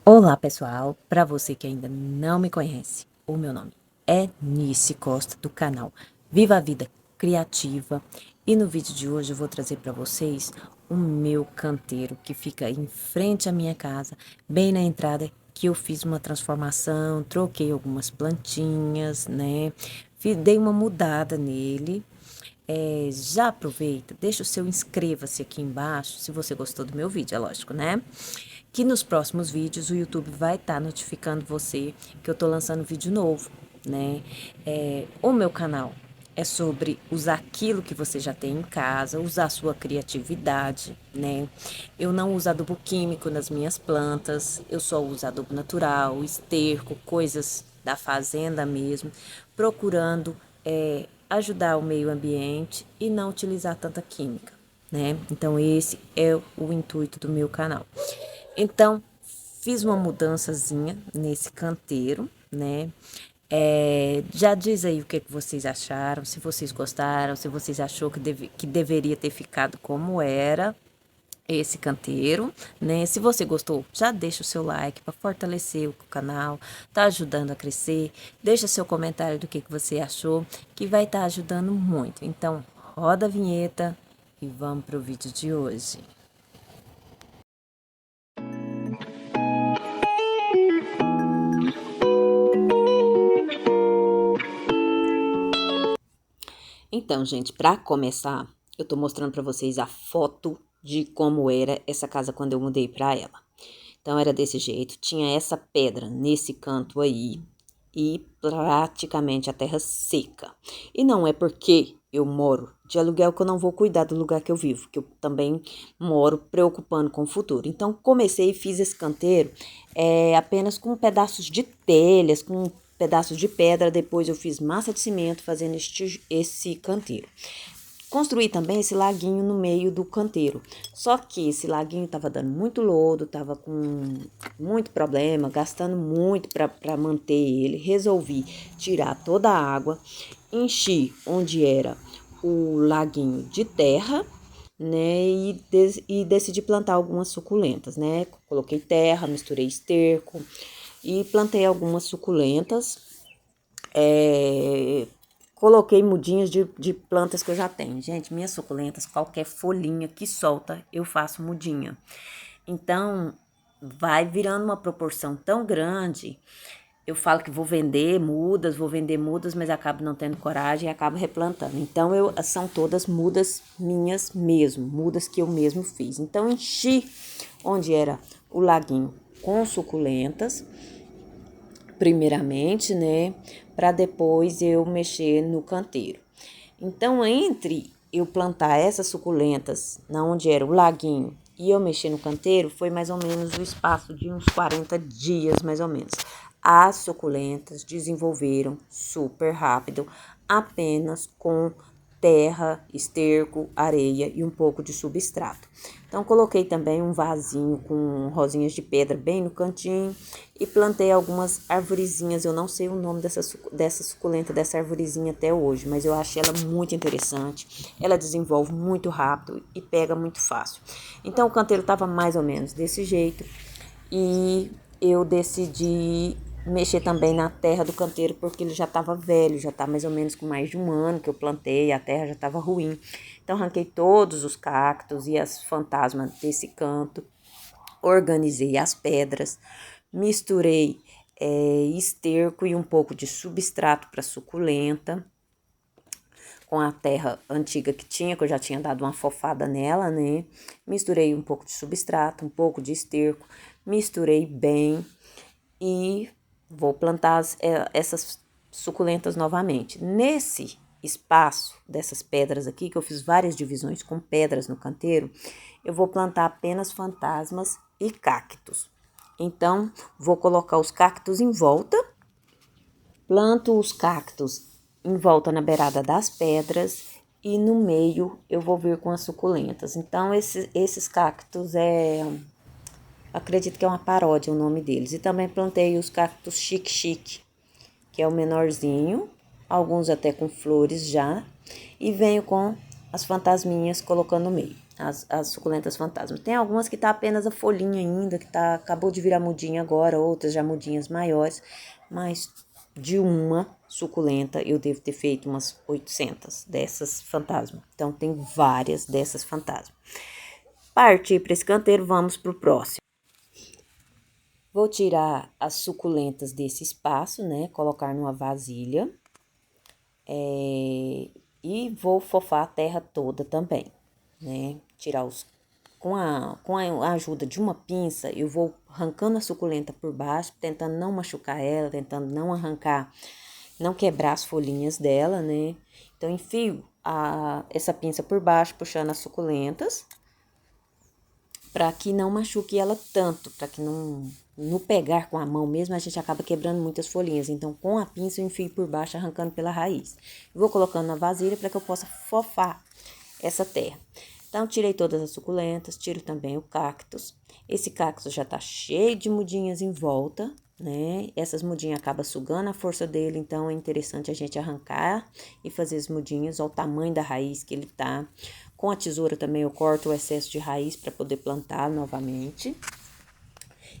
Olá pessoal, para você que ainda não me conhece, o meu nome é Nice Costa do canal Viva a Vida Criativa e no vídeo de hoje eu vou trazer para vocês o meu canteiro que fica em frente à minha casa, bem na entrada, que eu fiz uma transformação, troquei algumas plantinhas, né? Dei uma mudada nele. Já aproveita, deixa o seu inscreva-se aqui embaixo se você gostou do meu vídeo, é lógico, né? Que nos próximos vídeos o YouTube vai estar notificando você que eu tô lançando vídeo novo, né? O meu canal é sobre usar aquilo que você já tem em casa, usar a sua criatividade, né? Eu não uso adubo químico nas minhas plantas, eu só uso adubo natural, esterco, coisas da fazenda mesmo, procurando ajudar o meio ambiente e não utilizar tanta química, né? Então esse é o intuito do meu canal. Então, fiz uma mudançazinha nesse canteiro, né? Já diz aí o que vocês acharam, se vocês gostaram, se vocês achou que deveria ter ficado como era esse canteiro, né? Se você gostou, já deixa o seu like para fortalecer o canal, tá ajudando a crescer. Deixa seu comentário do que você achou, que vai estar ajudando muito. Então, roda a vinheta e vamos pro vídeo de hoje. Então, gente, para começar, eu tô mostrando para vocês a foto de como era essa casa quando eu mudei para ela. Então, era desse jeito, tinha essa pedra nesse canto aí e praticamente a terra seca. E não é porque eu moro de aluguel que eu não vou cuidar do lugar que eu vivo, que eu também moro preocupando com o futuro. Então, comecei e fiz esse canteiro apenas com pedaços de telhas, com pedaços de pedra. Depois eu fiz massa de cimento fazendo esse canteiro. Construí também esse laguinho no meio do canteiro. Só que esse laguinho tava dando muito lodo, tava com muito problema, gastando muito para manter ele. Resolvi tirar toda a água, enchi onde era o laguinho de terra, né? E decidi plantar algumas suculentas, né? Coloquei terra, misturei esterco e plantei algumas suculentas. Coloquei mudinhas de plantas que eu já tenho. Gente, minhas suculentas, qualquer folhinha que solta, eu faço mudinha. Então, vai virando uma proporção tão grande. Eu falo que vou vender mudas, mas acabo não tendo coragem e acabo replantando. Então, são todas mudas minhas mesmo, mudas que eu mesmo fiz. Então, enchi onde era o laguinho com suculentas, primeiramente, né, para depois eu mexer no canteiro. Então, entre eu plantar essas suculentas, na onde era o laguinho, e eu mexer no canteiro, foi mais ou menos o espaço de uns 40 dias, mais ou menos. As suculentas desenvolveram super rápido, apenas com terra, esterco, areia e um pouco de substrato. Então, coloquei também um vasinho com rosinhas de pedra bem no cantinho e plantei algumas arvorezinhas. Eu não sei o nome dessa suculenta, dessa arvorezinha até hoje, mas eu achei ela muito interessante. Ela desenvolve muito rápido e pega muito fácil. Então, o canteiro estava mais ou menos desse jeito e eu decidi mexer também na terra do canteiro porque ele já estava velho, já está mais ou menos com mais de um ano que eu plantei, a terra já estava ruim. Então arranquei todos os cactos e as fantasmas desse canto, organizei as pedras, misturei esterco e um pouco de substrato para suculenta com a terra antiga que tinha, que eu já tinha dado uma fofada nela, né? Misturei um pouco de substrato, um pouco de esterco, misturei bem e vou plantar essas suculentas novamente. Nesse espaço dessas pedras aqui, que eu fiz várias divisões com pedras no canteiro, eu vou plantar apenas fantasmas e cactos. Então, vou colocar os cactos em volta, planto os cactos em volta na beirada das pedras e no meio eu vou vir com as suculentas. Então, esses cactos acredito que é uma paródia o nome deles. E também plantei os cactos chique-chique, que é o menorzinho, alguns até com flores já, e venho com as fantasminhas colocando no meio. as suculentas fantasma. Tem algumas que tá apenas a folhinha ainda, que acabou de virar mudinha agora, outras já mudinhas maiores, mas de uma suculenta eu devo ter feito umas 800 dessas fantasma. Então tem várias dessas fantasma. Partir para esse canteiro, vamos pro próximo. Vou tirar as suculentas desse espaço, né? Colocar numa vasilha. E vou fofar a terra toda também, né? Tirar os... Com a ajuda de uma pinça, eu vou arrancando a suculenta por baixo, tentando não machucar ela, tentando não arrancar, não quebrar as folhinhas dela, né? Então, enfio essa pinça por baixo, puxando as suculentas, para que não machuque ela tanto, para que não no pegar com a mão mesmo, a gente acaba quebrando muitas folhinhas. Então, com a pinça, eu enfio por baixo, arrancando pela raiz. Vou colocando na vasilha para que eu possa fofar essa terra. Então, tirei todas as suculentas, tiro também o cactus. Esse cactus já tá cheio de mudinhas em volta, né? Essas mudinhas acabam sugando a força dele, então é interessante a gente arrancar e fazer as mudinhas ao tamanho da raiz que ele tá. Com a tesoura também eu corto o excesso de raiz para poder plantar novamente.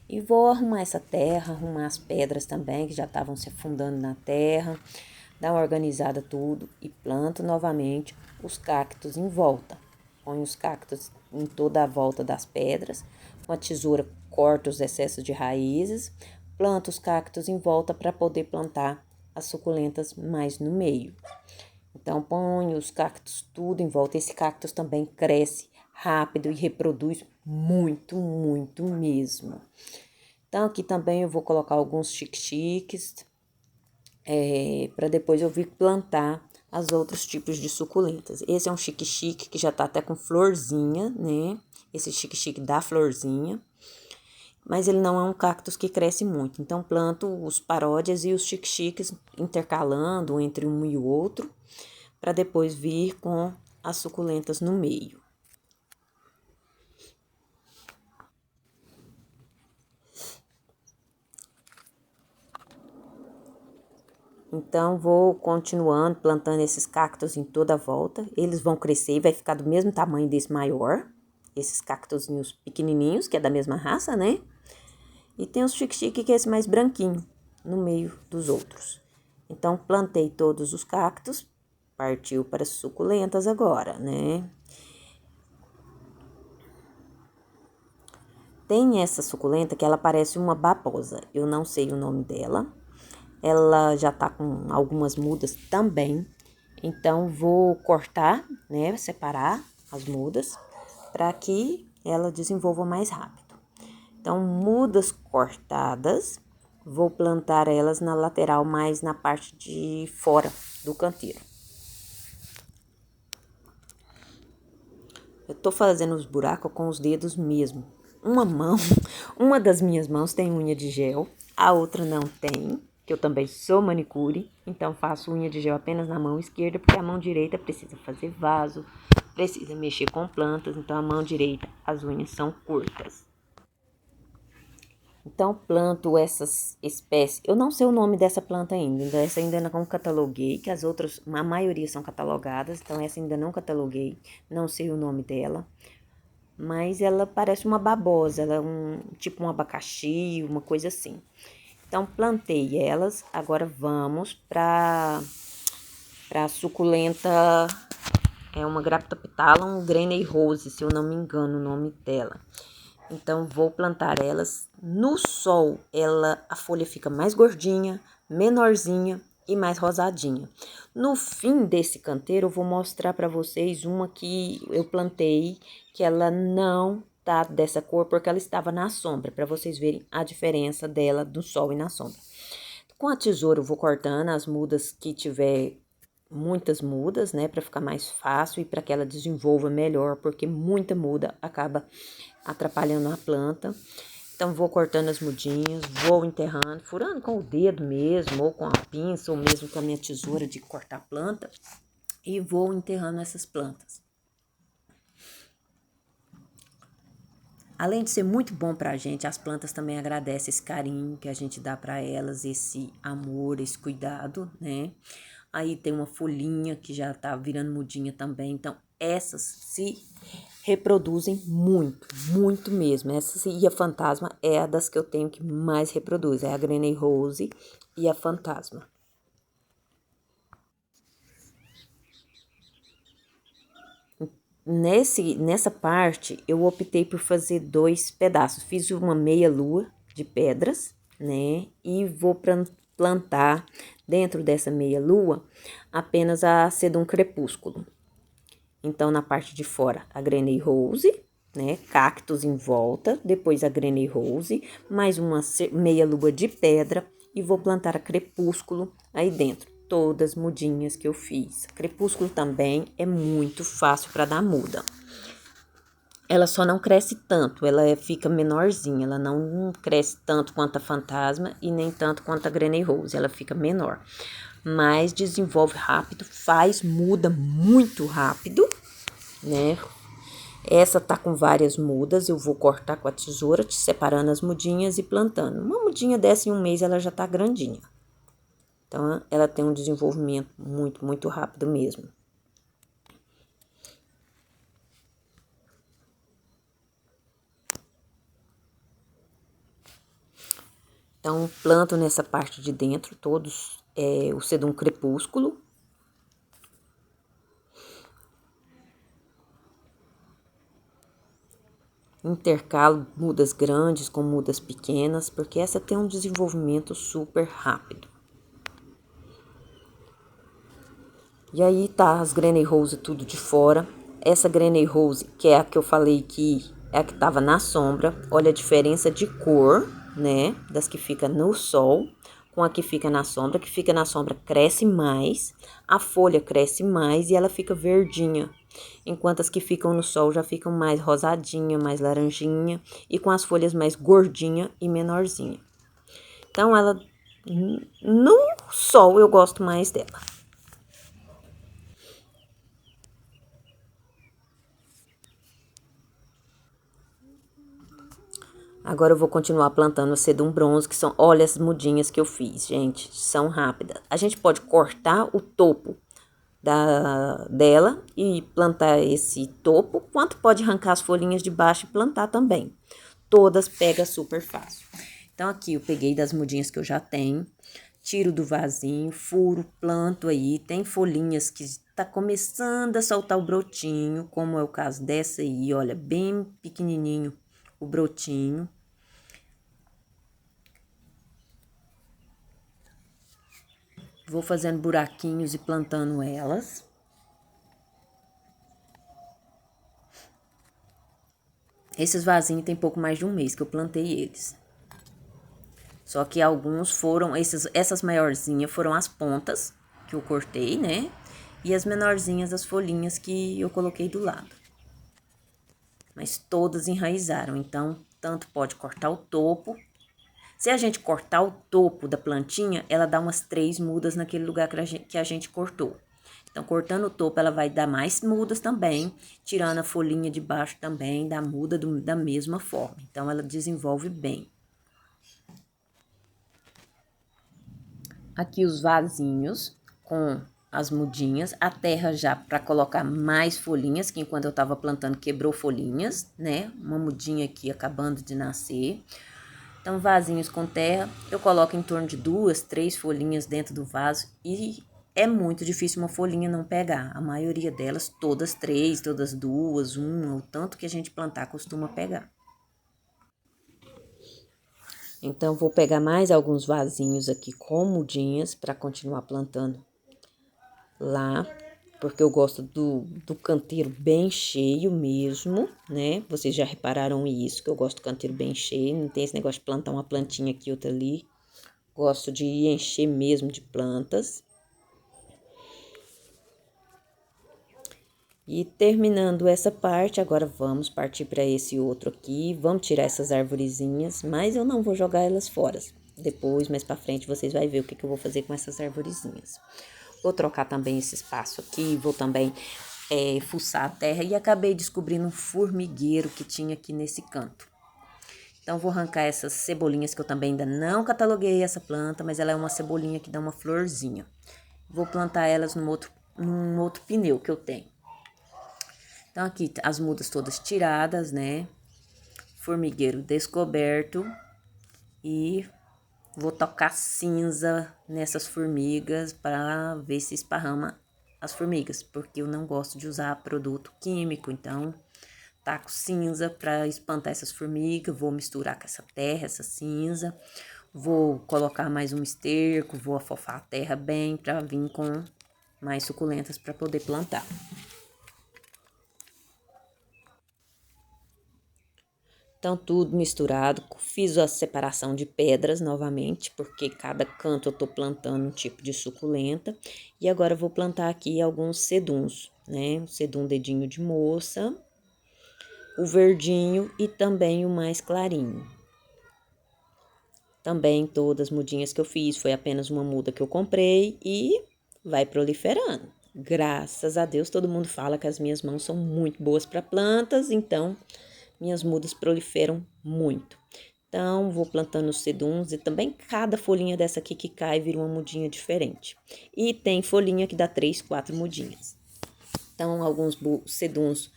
E vou arrumar essa terra, arrumar as pedras também que já estavam se afundando na terra, dar uma organizada tudo e planto novamente os cactos em volta. Ponho os cactos em toda a volta das pedras, com a tesoura corto os excessos de raízes, planto os cactos em volta para poder plantar as suculentas mais no meio. Então, ponho os cactos tudo em volta. Esse cactus também cresce rápido e reproduz muito, muito mesmo. Então, aqui também eu vou colocar alguns chique-chiques, para depois eu vir plantar os outros tipos de suculentas. Esse é um chique-chique que já tá até com florzinha, né? Esse chique-chique dá florzinha. Mas ele não é um cactus que cresce muito. Então, planto os paródias e os chique-chiques intercalando entre um e o outro, para depois vir com as suculentas no meio. Então, vou continuando plantando esses cactos em toda a volta. Eles vão crescer e vai ficar do mesmo tamanho desse maior. Esses cactozinhos pequenininhos, que é da mesma raça, né? E tem os chique-chique, que é esse mais branquinho, no meio dos outros. Então, plantei todos os cactos. Partiu para as suculentas agora, né? Tem essa suculenta que ela parece uma babosa. Eu não sei o nome dela. Ela já tá com algumas mudas também. Então, vou cortar, né? Separar as mudas para que ela desenvolva mais rápido. Então, mudas cortadas, vou plantar elas na lateral, mais na parte de fora do canteiro. Eu tô fazendo os buracos com os dedos mesmo. Uma das minhas mãos tem unha de gel, a outra não tem, que eu também sou manicure, então faço unha de gel apenas na mão esquerda, porque a mão direita precisa fazer vaso, precisa mexer com plantas, então a mão direita as unhas são curtas. Então, planto essas espécies. Eu não sei o nome dessa planta ainda. Essa ainda não cataloguei, que as outras, a maioria são catalogadas. Então, essa ainda não cataloguei. Não sei o nome dela. Mas ela parece uma babosa. Ela é tipo um abacaxi, uma coisa assim. Então, plantei elas. Agora, vamos para a suculenta. É uma Graptophyllum Granny Rose, se eu não me engano o nome dela. Então, vou plantar elas no sol. A folha fica mais gordinha, menorzinha e mais rosadinha. No fim desse canteiro, eu vou mostrar para vocês uma que eu plantei, que ela não tá dessa cor, porque ela estava na sombra, para vocês verem a diferença dela do sol e na sombra. Com a tesoura, eu vou cortando as mudas que tiver muitas mudas, né, para ficar mais fácil e para que ela desenvolva melhor, porque muita muda acaba atrapalhando a planta. Então, vou cortando as mudinhas, vou enterrando, furando com o dedo mesmo, ou com a pinça, ou mesmo com a minha tesoura de cortar planta, e vou enterrando essas plantas. Além de ser muito bom pra gente, as plantas também agradecem esse carinho que a gente dá para elas, esse amor, esse cuidado, né? Aí tem uma folhinha que já tá virando mudinha também, então essas se reproduzem muito, muito mesmo. Essa e a fantasma é a das que eu tenho que mais reproduz, é a Granny Rose e a fantasma. Nessa parte, eu optei por fazer 2 pedaços. Fiz uma meia lua de pedras, né? E vou plantar dentro dessa meia lua apenas a Sedum Crepúsculo. Então, na parte de fora, a Granny Rose, né? Cactos em volta, depois a Granny Rose, mais uma meia lua de pedra e vou plantar a Crepúsculo aí dentro. Todas mudinhas que eu fiz. Crepúsculo também é muito fácil para dar muda. Ela só não cresce tanto, ela fica menorzinha, ela não cresce tanto quanto a fantasma e nem tanto quanto a Granny Rose, ela fica menor. Mas desenvolve rápido, faz muda muito rápido, né? Essa tá com várias mudas, eu vou cortar com a tesoura, separando as mudinhas e plantando. Uma mudinha dessa em um mês ela já tá grandinha. Então, ela tem um desenvolvimento muito, muito rápido mesmo. Então, planto nessa parte de dentro todos o Sedum Crepúsculo. Intercalo mudas grandes com mudas pequenas, porque essa tem um desenvolvimento super rápido. E aí tá as Granny Rose tudo de fora. Essa Granny Rose, que é a que eu falei que é a que tava na sombra, olha a diferença de cor, né? Das que fica no sol com a que fica na sombra. Que fica na sombra cresce mais, a folha cresce mais e ela fica verdinha. Enquanto as que ficam no sol já ficam mais rosadinha, mais laranjinha e com as folhas mais gordinha e menorzinha. Então, ela no sol eu gosto mais dela. Agora eu vou continuar plantando a Sedum Bronze, que são, olha as mudinhas que eu fiz, gente, são rápidas. A gente pode cortar o topo dela e plantar esse topo, quanto pode arrancar as folhinhas de baixo e plantar também. Todas pega super fácil. Então, aqui eu peguei das mudinhas que eu já tenho, tiro do vasinho, furo, planto aí, tem folhinhas que tá começando a soltar o brotinho, como é o caso dessa aí, olha, bem pequenininho o brotinho. Vou fazendo buraquinhos e plantando elas. Esses vasinhos tem pouco mais de um mês que eu plantei eles. Só que alguns foram, essas maiorzinhas foram as pontas que eu cortei, né? E as menorzinhas, as folhinhas que eu coloquei do lado. Mas todas enraizaram, então tanto pode cortar o topo. Se a gente cortar o topo da plantinha, ela dá umas 3 mudas naquele lugar que a gente cortou. Então, cortando o topo, ela vai dar mais mudas também, tirando a folhinha de baixo também, dá muda da mesma forma. Então, ela desenvolve bem. Aqui os vasinhos com as mudinhas, a terra já para colocar mais folhinhas, que enquanto eu tava plantando quebrou folhinhas, né? Uma mudinha aqui acabando de nascer. Então, vasinhos com terra, eu coloco em torno de 2, 3 folhinhas dentro do vaso e é muito difícil uma folhinha não pegar. A maioria delas, todas 3, todas 2, 1, o tanto que a gente plantar costuma pegar. Então, vou pegar mais alguns vasinhos aqui com mudinhas para continuar plantando lá, porque eu gosto do canteiro bem cheio mesmo, né? Vocês já repararam isso, que eu gosto do canteiro bem cheio, não tem esse negócio de plantar uma plantinha aqui, outra ali. Gosto de encher mesmo de plantas. E terminando essa parte, agora vamos partir para esse outro aqui. Vamos tirar essas arvorezinhas, mas eu não vou jogar elas fora. Depois, mais para frente, vocês vão ver o que eu vou fazer com essas arvorezinhas. Vou trocar também esse espaço aqui, vou também fuçar a terra. E acabei descobrindo um formigueiro que tinha aqui nesse canto. Então, vou arrancar essas cebolinhas que eu também ainda não cataloguei essa planta, mas ela é uma cebolinha que dá uma florzinha. Vou plantar elas num outro pneu que eu tenho. Então, aqui as mudas todas tiradas, né? Formigueiro descoberto. E vou tocar cinza nessas formigas para ver se esparrama as formigas. Porque eu não gosto de usar produto químico, então taco cinza para espantar essas formigas. Vou misturar com essa terra, essa cinza. Vou colocar mais um esterco, vou afofar a terra bem para vir com mais suculentas para poder plantar. Então, tudo misturado, fiz a separação de pedras novamente, porque cada canto eu tô plantando um tipo de suculenta. E agora eu vou plantar aqui alguns seduns, né? O sedum dedinho de moça, o verdinho e também o mais clarinho. Também todas as mudinhas que eu fiz, foi apenas uma muda que eu comprei e vai proliferando. Graças a Deus, todo mundo fala que as minhas mãos são muito boas para plantas, então minhas mudas proliferam muito. Então, vou plantando os seduns e também cada folhinha dessa aqui que cai vira uma mudinha diferente. E tem folhinha que dá 3, 4 mudinhas. Então, alguns seduns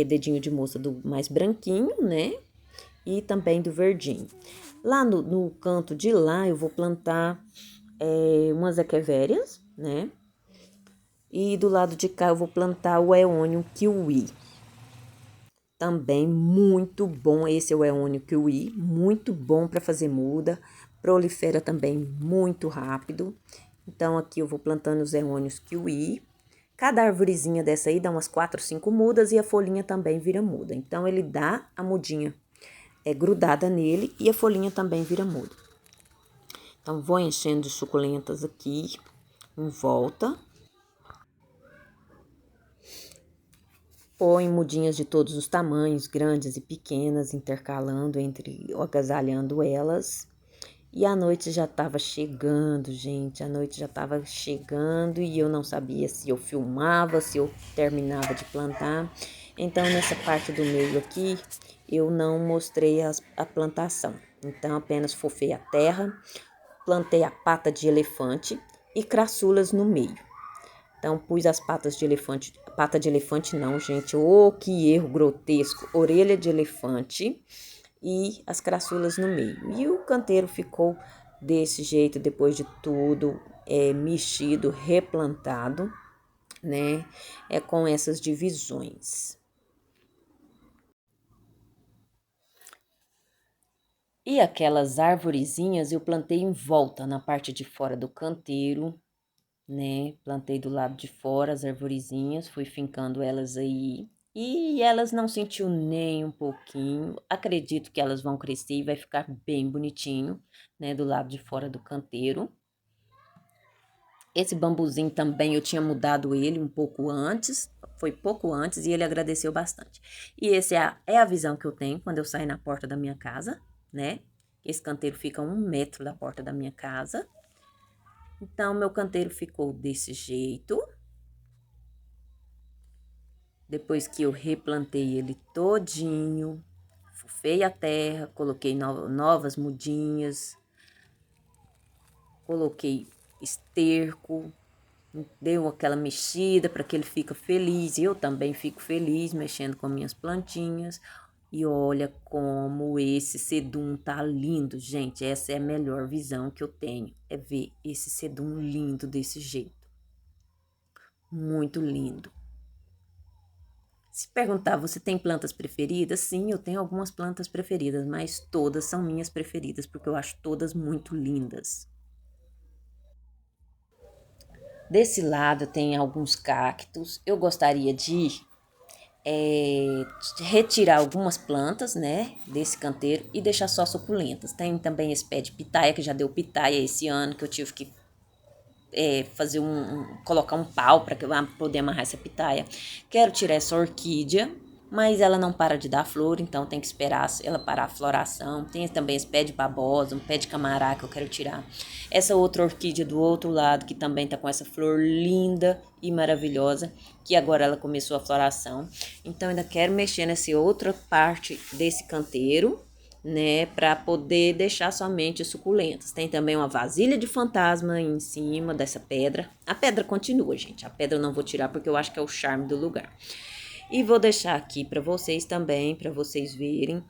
dedinho de moça do mais branquinho, né? E também do verdinho. Lá no canto de lá, eu vou plantar umas equevérias, né? E do lado de cá, eu vou plantar o eônio kiwi. Também muito bom, esse é o eônio kiwi, muito bom para fazer muda, prolifera também muito rápido. Então, aqui eu vou plantando os eônios kiwi. Cada arvorezinha dessa aí dá umas 4, 5 mudas e a folhinha também vira muda. Então, ele dá a mudinha grudada nele e a folhinha também vira muda. Então, vou enchendo de suculentas aqui em volta. Põe mudinhas de todos os tamanhos, grandes e pequenas, intercalando agasalhando elas. E a noite já estava chegando, gente, a noite já estava chegando e eu não sabia se eu filmava, se eu terminava de plantar. Então, nessa parte do meio aqui, eu não mostrei a plantação. Então, apenas fofei a terra, plantei a pata de elefante e craçulas no meio. Então, pus as patas de elefante, pata de elefante não, gente, que erro grotesco, orelha de elefante e as craçulas no meio. E o canteiro ficou desse jeito, depois de tudo mexido, replantado, né, com essas divisões. E aquelas arvorezinhas eu plantei em volta, na parte de fora do canteiro, né? Plantei do lado de fora as arvorezinhas, fui fincando elas aí. E elas não sentiu nem um pouquinho. Acredito que elas vão crescer e vai ficar bem bonitinho, né? Do lado de fora do canteiro. Esse bambuzinho também eu tinha mudado ele um pouco antes. Foi pouco antes e ele agradeceu bastante. E esse é a visão que eu tenho quando eu saio na porta da minha casa, né? Esse canteiro fica a 1 metro da porta da minha casa. Então, meu canteiro ficou desse jeito. Depois que eu replantei ele todinho, fufei a terra, coloquei novas mudinhas, coloquei esterco, deu aquela mexida para que ele fique feliz. Eu também fico feliz mexendo com minhas plantinhas. E olha como esse sedum tá lindo, gente. Essa é a melhor visão que eu tenho, é ver esse sedum lindo desse jeito. Muito lindo. Se perguntar, você tem plantas preferidas? Sim, eu tenho algumas plantas preferidas, mas todas são minhas preferidas, porque eu acho todas muito lindas. Desse lado tem alguns cactos. Eu gostaria de retirar algumas plantas, né, desse canteiro e deixar só suculentas. Tem também esse pé de pitaia, que já deu pitaia esse ano, que eu tive que fazer colocar um pau para poder amarrar essa pitaia. Quero tirar essa orquídea, mas ela não para de dar flor, então tem que esperar ela parar a floração. Tem também esse pé de babosa, um pé de camará que eu quero tirar. Essa outra orquídea do outro lado, que também tá com essa flor linda e maravilhosa, que agora ela começou a floração. Então, ainda quero mexer nessa outra parte desse canteiro, né, para poder deixar somente suculentas. Tem também uma vasilha de fantasma em cima dessa pedra. A pedra continua, gente. A pedra eu não vou tirar porque eu acho que é o charme do lugar. E vou deixar aqui para vocês também, para vocês verem,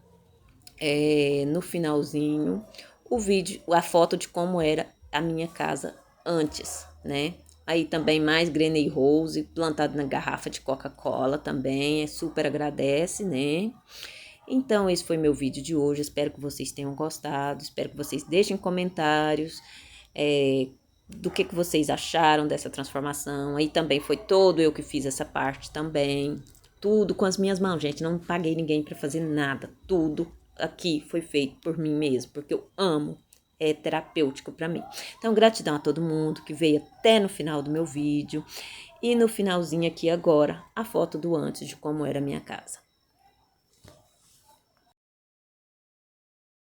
no finalzinho, o vídeo, a foto de como era a minha casa antes, né? Aí também mais Granny Rose plantado na garrafa de Coca-Cola também, super agradece, né? Então, esse foi meu vídeo de hoje. Espero que vocês tenham gostado. Espero que vocês deixem comentários do que vocês acharam dessa transformação. Aí também foi todo eu que fiz essa parte também. Tudo com as minhas mãos, gente. Não paguei ninguém para fazer nada. Tudo aqui foi feito por mim mesmo, porque eu amo. É terapêutico para mim. Então, gratidão a todo mundo que veio até no final do meu vídeo. E no finalzinho aqui agora, a foto do antes de como era a minha casa.